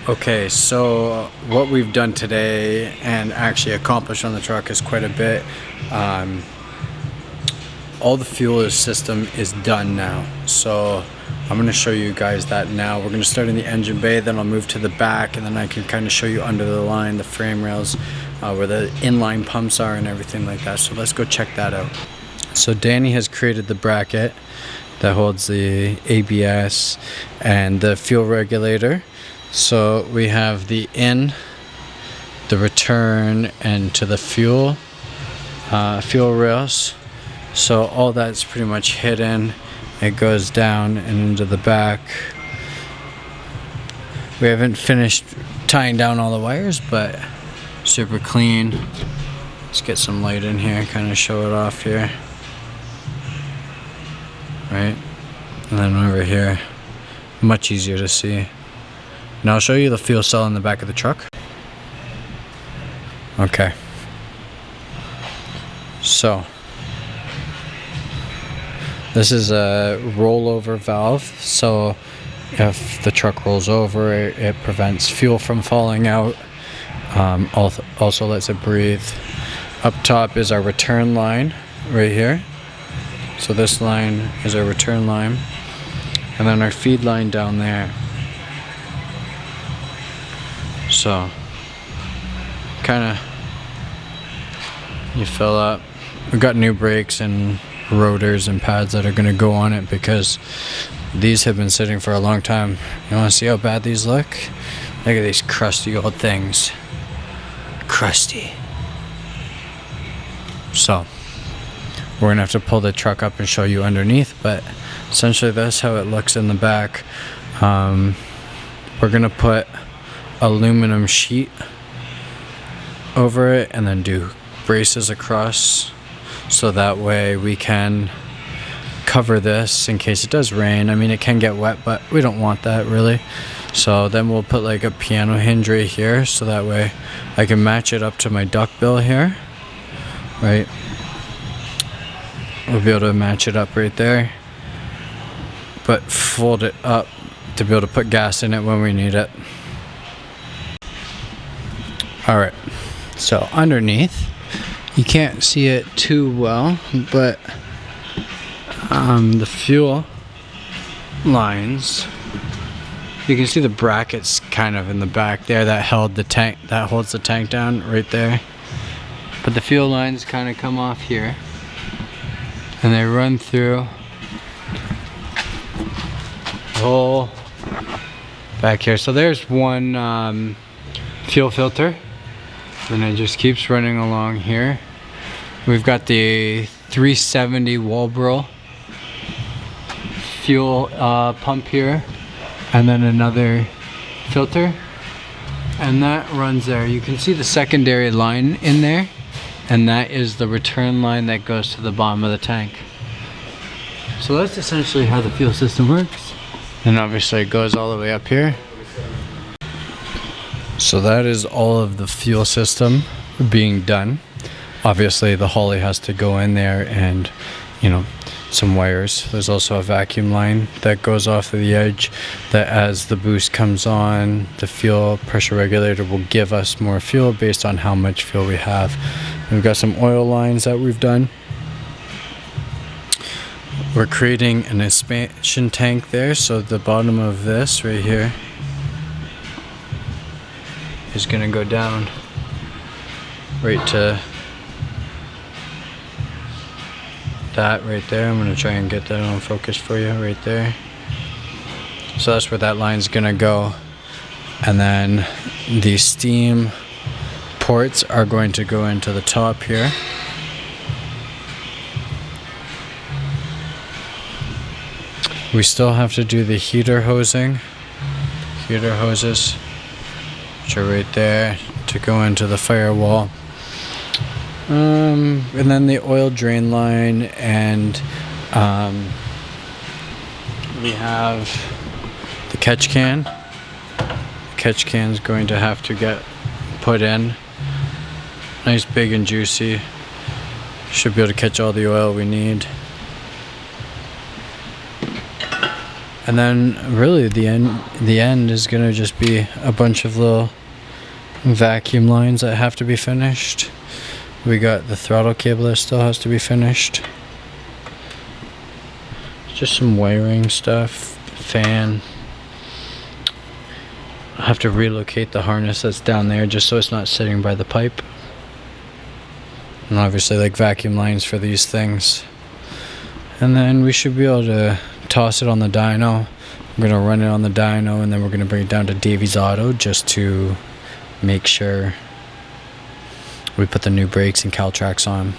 Okay, so what we've done today and actually accomplished on the truck is quite a bit. All the fuel system is done now, so I'm going to show you guys that now. We're going to start in the engine bay, then I'll move to the back, and then I can kind of show you under the line, the frame rails, where the inline pumps are and everything like that. So let's go check that out. So Danny has created the bracket that holds the ABS and the fuel regulator. So we have the in, the return, and to the fuel rails. So all that's pretty much hidden. It goes down and into the back. We haven't finished tying down all the wires, but super clean. Let's get some light in here, kind of show it off here. Right? And then over here, much easier to see. Now I'll show you the fuel cell in the back of the truck. Okay. So this is a rollover valve. So if the truck rolls over, it prevents fuel from falling out. Also lets it breathe. Up top is our return line right here. So this line is our return line. And then our feed line down there. So kind of you fill up. We've got new brakes and rotors and pads that are going to go on it because these have been sitting for a long time. You want to see how bad these look? Look at these crusty old things. Crusty. So we're going to have to pull the truck up and show you underneath, but essentially that's how it looks in the back. We're going to put aluminum sheet over it and then do braces across, so that way we can cover this in case it does rain. I mean, it can get wet, but we don't want that really. So then we'll put like a piano hinge right here, so that way I can match it up to my duckbill here, right? We'll be able to match it up right there, but fold it up to be able to put gas in it when we need it. Alright, so underneath, you can't see it too well, but the fuel lines, you can see the brackets kind of in the back there that held the tank, that holds the tank down right there. But the fuel lines kind of come off here and they run through the whole back here. So there's one fuel filter. And it just keeps running along here. We've got the 370 walbro fuel pump here, and then another filter, and that runs there. You can see the secondary line in there, and that is the return line that goes to the bottom of the tank. So that's essentially how the fuel system works, and obviously it goes all the way up here. So that is all of the fuel system being done. Obviously the Holly has to go in there and, you know, some wires. There's also a vacuum line that goes off of the edge that as the boost comes on, the fuel pressure regulator will give us more fuel based on how much fuel we have. And we've got some oil lines that we've done. We're creating an expansion tank there, so the bottom of this right here is going to go down right to that right there. I'm going to try and get that on focus for you right there. So that's where that line's going to go. And then the steam ports are going to go into the top here. We still have to do the heater hoses, which are right there to go into the firewall. And then the oil drain line, and we have the catch can. The catch can is going to have to get put in. Nice, big and juicy. Should be able to catch all the oil we need. And then really the end is gonna just be a bunch of little vacuum lines that have to be finished. We got the throttle cable that still has to be finished. Just some wiring stuff, fan. I have to relocate the harness that's down there just so it's not sitting by the pipe. And obviously like vacuum lines for these things. And then we should be able to toss it on the dyno. We're gonna run it on the dyno and then we're gonna bring it down to Davy's Auto just to make sure we put the new brakes and Caltracs on.